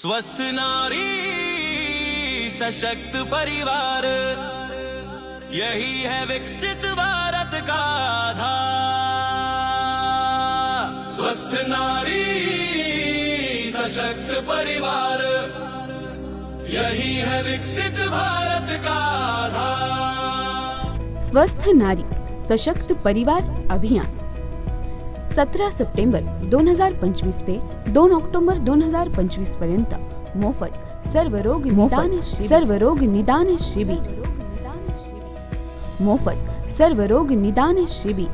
स्वस्थ नारी सशक्त परिवार, यही है विकसित भारत का आधार। स्वस्थ नारी सशक्त परिवार, यही है विकसित भारत का आधार। स्वस्थ नारी सशक्त परिवार अभियान 17 सप्टेंबर 2025 ते 2 ऑक्टोबर 2025 पर्यंत मोफत सर्वरोग निदान शिबिर। मोफत सर्वरोग निदान शिबिर।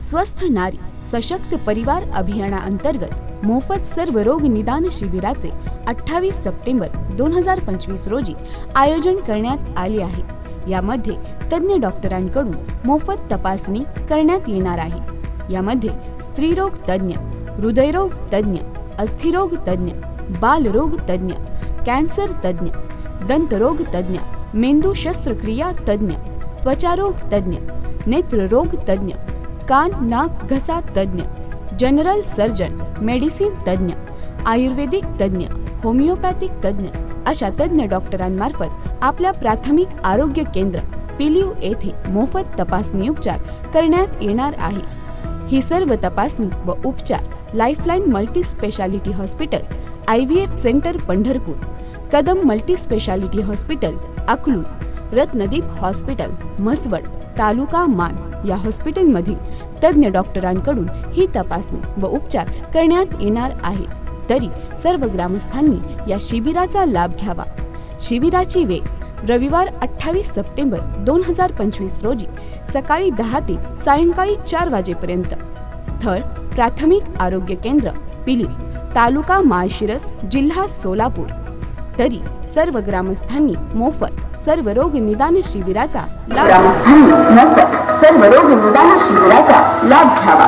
स्वस्थ नारी सशक्त परिवार अभियानाअंतर्गत मोफत सर्वरोग निदान शिबिराचे 28 सप्टेंबर 2025 रोजी आयोजन करण्यात आले आहे। यामध्ये तज्ञ डॉक्टरांकडून मोफत तपासणी करण्यात येणार आहे। यामध्ये स्त्रीरोग तज्ञ, हृदयरोग तज्ञ, अस्थिरोग तज्ञ, बालरोग तज्ञ, कॅन्सर तज्ञ, दंतरोग तज्ञ, मेंदू शस्त्रक्रिया तज्ञ, त्वचारोग तज्ञ, नेत्ररोग तज्ञ, कान नाक घसा तज्ञ, जनरल सर्जन, मेडिसिन तज्ञ, आयुर्वेदिक तज्ञ, होमिओपॅथिक तज्ञ अशा तज्ञ डॉक्टरांमार्फत आपल्या प्राथमिक आरोग्य केंद्र पिलीव येथे मोफत तपासणी उपचार करण्यात येणार आहे। ही सर्व तपासणी व उपचार Lifeline multi speciality hospital, IVF centre Pandharpur, Kadam multi speciality hospital Akluj, Ratnadeep hospital Mhaswad taluka Maan या हॉस्पिटलमधील तज्ञ डॉक्टरांकडून ही तपासणी व उपचार करण्यात येणार आहे। तरी सर्व ग्रामस्थांनी या शिबिराचा लाभ घ्यावा। शिबिराची वेळ रविवार 28 सप्टेंबर 2025 रोजी सकाळी 10 ते सायंकाळी 4 वाजेपर्यंत। स्थळ प्राथमिक आरोग्य केंद्र पिली, तालुका माळशिरस, जिल्हा सोलापूर। तरी सर्व ग्रामस्थांनी मोफत सर्वरोग निदान शिबिराचा लाभ घ्यावा।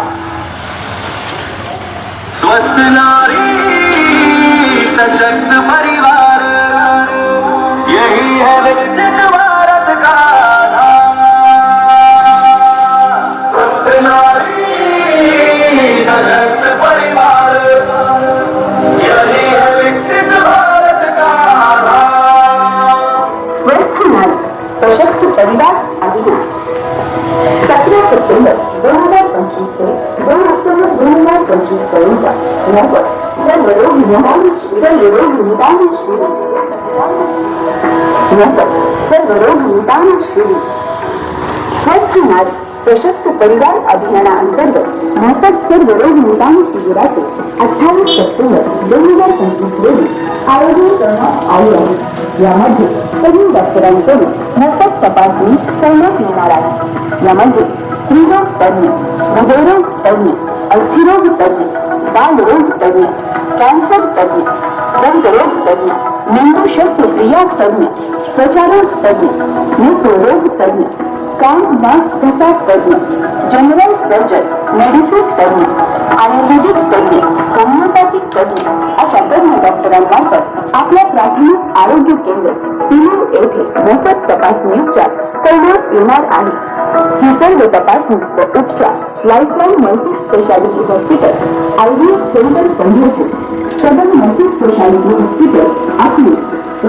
स्वस्थ नारी सशक्त परिवार, यही है विकसित भारत का आधार। स्वस्थ नारी सशक्त परिवार, यही है विकसित भारत का आधार। स्वस्थ नारी सशक्त परिवार अभियान 17 सप्टेंबर 2025 ते 2 ऑक्टोबर 2025 पर्यंत मोफत सर्वरोग निदान शिबिर। मोफत सर्वरोग निदान शिबिर। स्वस्थ नारी सशक्त परिवार अभियानाअंतर्गत मोफत सर्वरोग निदान शिबिराचे 28 सप्टेंबर 2025 रोजी आयोजन करण्यात आले आहे। यामध्ये तज्ञ डॉक्टरांकडून मोफत तपासणी करण्यात येणार आहे। यामध्ये स्त्रीरोग तज्ञ, हृदयरोग तज्ञ, अस्थिरोग तज्ञ, बालरोग तज्ञ, कॅन्सर तज्ञ, दंतरोग तज्ञ, मेंदू शस्त्रक्रिया तज्ञ, त्वचारोग तज्ञ, नेत्ररोग तज्ञ, कान नाक घसा तज्ञ, जनरल सर्जन, मेडिसिन तज्ञ, आयुर्वेदिक तज्ञ, होमिओपॅथिक तज्ञ अशा तज्ञ डॉक्टरांमार्फत आपल्या प्राथमिक आरोग्य केंद्र पिलीव येथे मोफत तपासणी उपचार करण्यात येणार आहे। ही सर्व तपासणी व उपचार Lifeline multi speciality hospital, IVF centre Pandharpur, Kadam multi speciality hospital Akluj,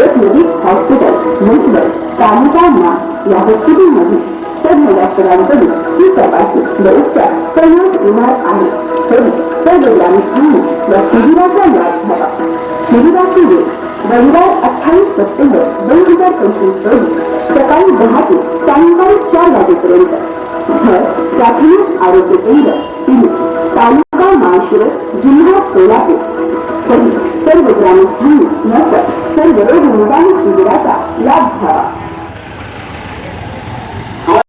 Ratnadeep hospital Mhaswad taluka Maan या हॉस्पिटलमधील तज्ञ डॉक्टरांकडून ही तपासणी व उपचार करण्यात येणार आहे। तरी सर्व ग्रामस्थांनी या शिबिराचा लाभ घ्यावा। शिबिराची वेळ रविवार 28 सप्टेंबर 2025 रोजी सकाळी 10 ते सायंकाळी 4 वाजेपर्यंत। स्थळ प्राथमिक आरोग्य केंद्र पिली, तालुका माळशिरस, जिल्हा सोलापूर। तरी सर्व ग्रामस्थांनी मोफत सर्वरोग निदान शिबिराचा लाभ घ्यावा।